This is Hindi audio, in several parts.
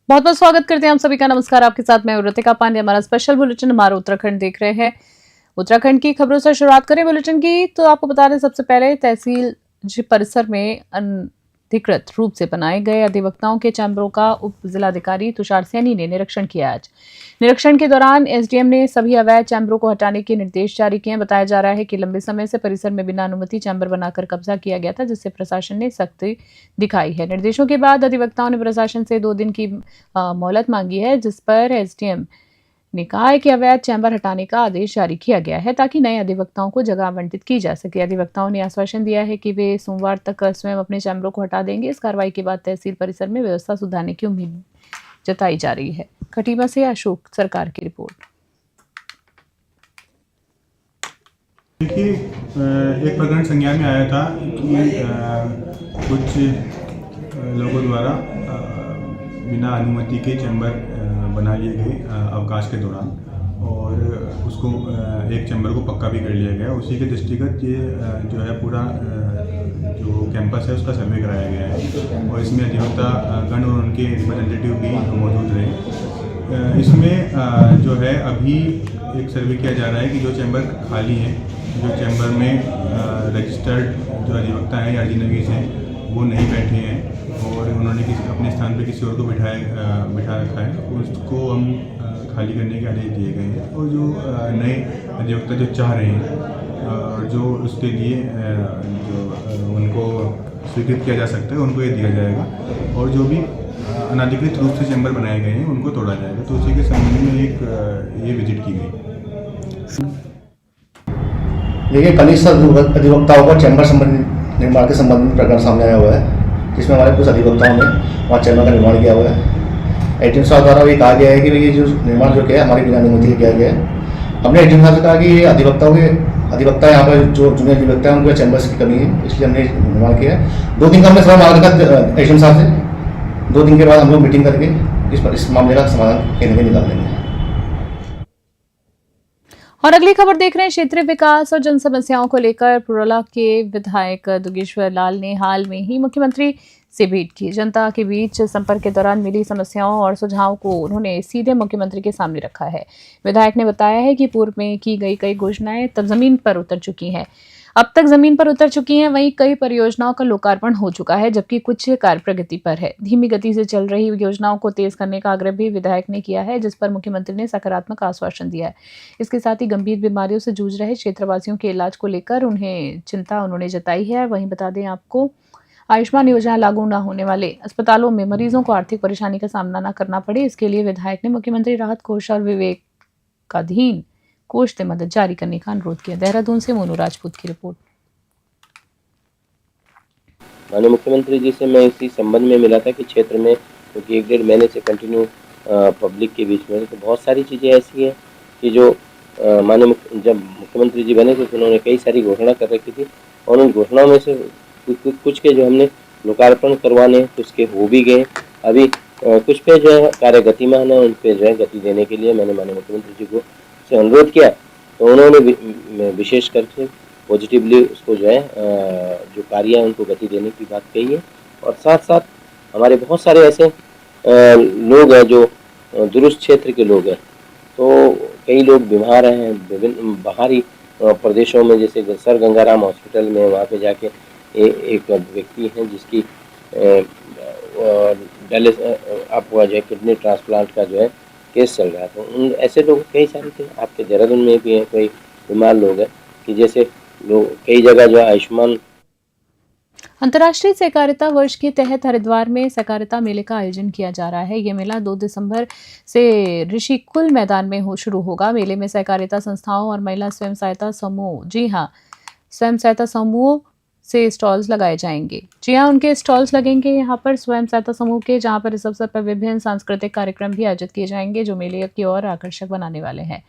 बहुत बहुत स्वागत करते हैं आप सभी का। नमस्कार, आपके साथ मैं ऋतिका पांडे। हमारा स्पेशल बुलेटिन हमारा उत्तराखंड देख रहे हैं। उत्तराखंड की खबरों से शुरुआत करें बुलेटिन की, तो आपको बता दें सबसे पहले तहसील परिसर में अनधिकृत रूप से बनाए गए अधिवक्ताओं के चैम्बरों का उप जिलाधिकारी तुषार सैनी ने निरीक्षण किया। आज निरीक्षण के दौरान एसडीएम ने सभी अवैध चैम्बरों को हटाने के निर्देश जारी किए। बताया जा रहा है कि लंबे समय से परिसर में बिना अनुमति चैम्बर बनाकर कब्जा किया गया था, जिससे प्रशासन ने सख्ती दिखाई है। निर्देशों के बाद अधिवक्ताओं ने प्रशासन से 2 दिन की मोहलत मांगी है, जिस पर एसडीएम ने कहा है कि अवैध चैम्बर हटाने का आदेश जारी किया गया है ताकि नए अधिवक्ताओं को जगह आवंटित की जा सके। अधिवक्ताओं ने आश्वासन दिया है कि वे सोमवार तक स्वयं अपने चैम्बरों को हटा देंगे। इस कार्रवाई के बाद तहसील परिसर में व्यवस्था सुधारने की उम्मीद जताई जा रही है। खटीमा से अशोक सरकार की रिपोर्ट। देखिए, एक प्रकरण संज्ञान में आया था कि कुछ लोगों द्वारा बिना अनुमति के चैम्बर बना लिए गए अवकाश के दौरान, और उसको एक चैम्बर को पक्का भी कर लिया गया। उसी के दृष्टिगत ये जो है पूरा जो कैंपस है उसका सर्वे कराया गया है, और इसमें अधिवक्ता गण और उनके रिप्रेजेंटेटिव भी मौजूद रहे। इसमें जो है अभी एक सर्वे किया जा रहा है कि जो चैम्बर खाली हैं, जो चैम्बर में रजिस्टर्ड जो अधिवक्ता हैं या अजीनवीज़ हैं वो नहीं बैठे हैं और उन्होंने अपने स्थान पे किसी और को बिठा रखा है, उसको हम खाली करने के आदेश दिए गए हैं। और जो नए अधिवक्ता जो चाह रहे हैं और जो उसके लिए जो उनको स्वीकृत किया जा सकता है उनको ये दिया जाएगा, और जो भी अनाधिकृत रूप से चैम्बर बनाए गए हैं उनको तोड़ा जाएगा। तो उसी के संबंध में एक ये विजिट की गई। देखिए, कनिष्ठ अधिवक्ताओं का चैम्बर संबंधी निर्माण के संबंध में प्रकरण सामने आया हुआ है, जिसमें हमारे कुछ अधिवक्ताओं ने वहाँ चैम्बर का निर्माण किया हुआ है। एटीएम साहब द्वारा भी कहा गया है कि ये जो निर्माण जो किया है हमारी बिना अनुमति किया गया है। हमने एटीएम साहब से कहा कि ये अधिवक्ता यहाँ पर जो जूनियर अधिवक्ता है उनके चैम्बर्स की कमी है, इसलिए हमने निर्माण किया है। 2 दिन का हमने समय मांगा था एटीएम साहब से। 2 दिन के बाद हम लोग मीटिंग करके इस मामले का समाधान कहने के निकाल देंगे। और अगली खबर देख रहे हैं। क्षेत्रीय विकास और जन समस्याओं को लेकर पुरोला के विधायक दुगेश्वर लाल ने हाल में ही मुख्यमंत्री से भेंट की। जनता के बीच संपर्क के दौरान मिली समस्याओं और सुझावों को उन्होंने सीधे मुख्यमंत्री के सामने रखा है। विधायक ने बताया है कि पूर्व में की गई कई घोषणाएं तब जमीन पर उतर चुकी हैं, अब तक जमीन पर उतर चुकी हैं। वहीं कई परियोजनाओं का लोकार्पण हो चुका है, जबकि कुछ कार्य प्रगति पर है। धीमी गति से चल रही योजनाओं को तेज करने का आग्रह भी विधायक ने किया है, जिस पर मुख्यमंत्री ने सकारात्मक आश्वासन दिया है। इसके साथ ही गंभीर बीमारियों से जूझ रहे क्षेत्रवासियों के इलाज को लेकर चिंता उन्होंने जताई है। वहीं बता दें आपको, आयुष्मान योजना लागू न होने वाले अस्पतालों में मरीजों को आर्थिक परेशानी का सामना न करना पड़े, इसके लिए विधायक ने मुख्यमंत्री राहत कोष और विवेकाधीन कोष से मदद जारी करने का अनुरोध किया। देहरादून से मोनू राजपूत की रिपोर्ट। माननीय मुख्यमंत्री जी से मैं इसी संबंध में मिला था कि क्षेत्र में क्योंकि 1-1.5 महीने से कंटिन्यू पब्लिक के बीच में, तो बहुत सारी चीज़ें ऐसी हैं कि जो जब मुख्यमंत्री जी बने थे तो उन्होंने कई सारी घोषणा कर रखी थी, और उन घोषणाओं में से कुछ के जो हमने लोकार्पण करवाने कुछ के हो भी गए। अभी कुछ पे जो है कार्य गतिमान है, उन पे जो है गति देने के लिए मैंने माननीय मुख्यमंत्री जी को से अनुरोध किया, तो उन्होंने विशेष करके पॉजिटिवली उसको जो है जो कार्य है उनको गति देने की बात कही है। और साथ साथ हमारे बहुत सारे ऐसे लोग हैं जो दुरुस्त क्षेत्र के लोग हैं, तो कई लोग बीमार हैं विभिन्न बाहरी प्रदेशों में, जैसे सर गंगाराम हॉस्पिटल में वहाँ पे जाके एक व्यक्ति हैं जिसकी आपको जो है किडनी ट्रांसप्लांट का जो है केस चल रहा है। तो उन ऐसे लोग कई सारे थे, आपके देहरादून में भी कोई बीमार लोग हैं कि जैसे लोग कई जगह जो आयुष्मान। अंतर्राष्ट्रीय सहकारिता वर्ष के तहत हरिद्वार में सहकारिता मेले का आयोजन किया जा रहा है। ये मेला 2 दिसंबर से ऋषिकुल मैदान में शुरू होगा। मेले में सहकारिता संस्थाओं और महिला स्वयं सहायता समूह, जी हाँ, स्वयं सहायता समूह से स्टॉल्स लगाए जाएंगे। जी हाँ, उनके स्टॉल्स लगेंगे यहाँ पर स्वयं सहायता समूह के, जहाँ पर इस अवसर पर विभिन्न सांस्कृतिक कार्यक्रम भी आयोजित किए जाएंगे, जो मेले की और आकर्षक बनाने वाले हैं।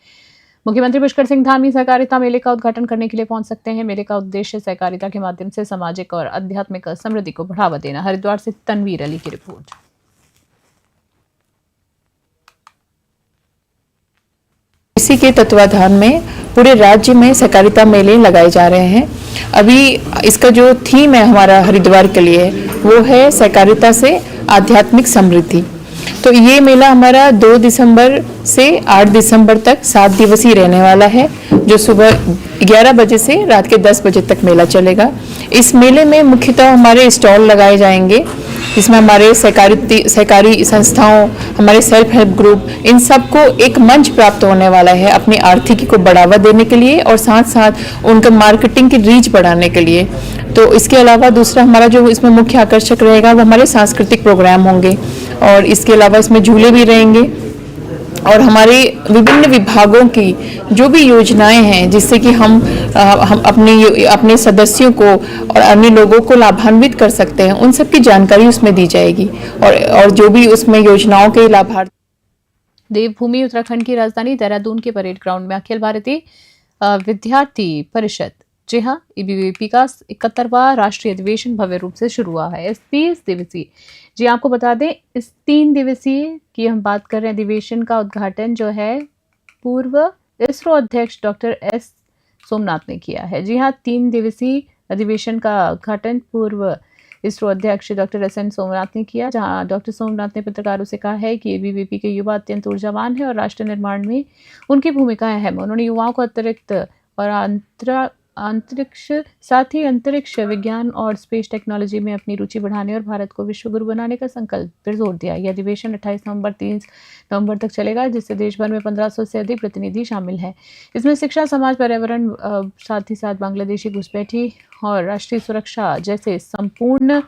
मुख्यमंत्री पुष्कर सिंह धामी सहकारिता मेले का उद्घाटन करने के लिए पहुंच सकते हैं। मेले का उद्देश्य सहकारिता के माध्यम से सामाजिक और आध्यात्मिक समृद्धि को बढ़ावा देना। हरिद्वार से तनवीर अली की रिपोर्ट। इसी के तत्वाधान में पूरे राज्य में सहकारिता मेले लगाए जा रहे हैं। अभी इसका जो थीम है हमारा हरिद्वार के लिए वो है सहकारिता से आध्यात्मिक समृद्धि। तो ये मेला हमारा 2 दिसंबर से 8 दिसंबर तक 7 दिवसीय रहने वाला है, जो सुबह 11 बजे से रात के 10 बजे तक मेला चलेगा। इस मेले में मुख्यतः हमारे स्टॉल लगाए जाएंगे, जिसमें हमारे सहकारी संस्थाओं, हमारे सेल्फ हेल्प ग्रुप, इन सबको एक मंच प्राप्त होने वाला है अपनी आर्थिकी को बढ़ावा देने के लिए और साथ साथ उनका मार्केटिंग की रीच बढ़ाने के लिए। तो इसके अलावा दूसरा हमारा जो इसमें मुख्य आकर्षक रहेगा वो हमारे सांस्कृतिक प्रोग्राम होंगे, और इसके अलावा इसमें झूले भी रहेंगे और हमारे विभिन्न विभागों की जो भी योजनाएं हैं, जिससे कि हम अपने सदस्यों को और अन्य लोगों को लाभान्वित कर सकते हैं, उन सब की जानकारी उसमें दी जाएगी। और जो भी उसमें योजनाओं के लाभार्थी। देवभूमि उत्तराखंड की राजधानी देहरादून के परेड ग्राउंड में अखिल भारतीय विद्यार्थी परिषद, जी हाँ, एबीवीपी का 71वां राष्ट्रीय अधिवेशन भव्य रूप से शुरू हुआ है। इस 30 दिवसीय, जी आपको बता दें, इस 3 दिवसीय की हम बात कर रहे हैं अधिवेशन का उद्घाटन जो है पूर्व इसरो अध्यक्ष डॉक्टर एस सोमनाथ ने किया है। जी हाँ, 3 दिवसीय अधिवेशन का उद्घाटन पूर्व इसरो अध्यक्ष डॉक्टर एस.एन. सोमनाथ ने किया, जहां डॉक्टर सोमनाथ ने पत्रकारों से कहा है कि एबीवीपी के युवा अत्यंत ऊर्जावान है और राष्ट्र निर्माण में उनकी भूमिका अहम है। उन्होंने युवाओं को अतिरिक्त और साथ ही अंतरिक्ष विज्ञान और स्पेस टेक्नोलॉजी में अपनी रुचि बढ़ाने और भारत को विश्व गुरु बनाने का संकल्प पर जोर दिया। यह अधिवेशन 28 नवंबर 30 नवंबर तक चलेगा, जिससे देश भर में 1500 से अधिक प्रतिनिधि शामिल हैं। इसमें शिक्षा, समाज, पर्यावरण, साथ ही साथ बांग्लादेशी घुसपैठी और राष्ट्रीय सुरक्षा जैसे संपूर्ण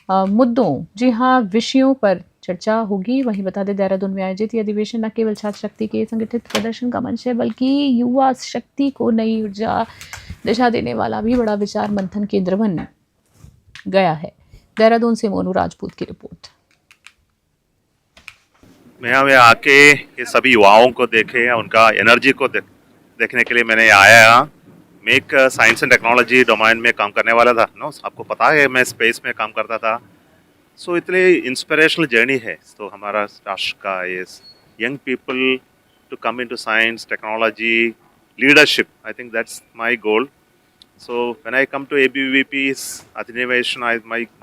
मुद्दों, जी हाँ, विषयों पर चर्चा होगी। वहीं बता दें, देहरादून में आयोजित यह अधिवेशन न केवल छात्र शक्ति के संगठित प्रदर्शन का मंच है, बल्कि युवा शक्ति को नई ऊर्जा दिशा देने वाला भी बड़ा विचार मंथन केंद्र बन गया है। देहरादून से मोनू राजपूत की रिपोर्ट। मैं यहाँ आके ये सभी युवाओं को देखे, उनका एनर्जी को देखने के लिए मैंने आया। मैं एक साइंस एंड टेक्नोलॉजी डोमेन में काम करने वाला था, नो आपको पता है मैं स्पेस में काम करता था। सो इतनी इंस्पिरेशनल जर्नी है तो हमारा राष्ट्र का ये young people to come into science, technology, leadership, I think that's my goal. So when I come to ABVP's Athinivation,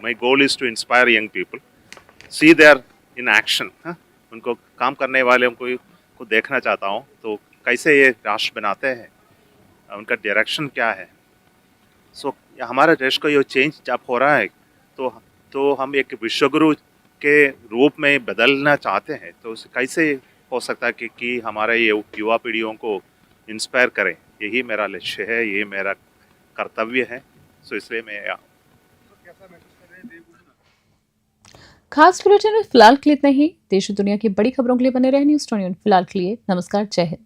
my goal is to inspire young people, see their in action. उनको काम करने वाले को देखना चाहता हूँ, तो कैसे ये राष्ट्र बनाते हैं, उनका डायरेक्शन क्या है. सो हमारे देश को ये चेंज जब हो रहा है तो हम एक विश्वगुरु के रूप में बदलना चाहते हैं. तो कैसे हो सकता है कि हमारे ये युवा पीढ़ियों को इंस्पायर करें. यही मेरा लक्ष्य है, यही मेरा कर्तव्य है. सो इसलिए मैं खास बुलेटिन में फिलहाल के लिए इतना ही. देश और दुनिया की बड़ी खबरों के लिए बने रहे न्यूज़ 21 फिलहाल के लिए नमस्कार, जय हिंद.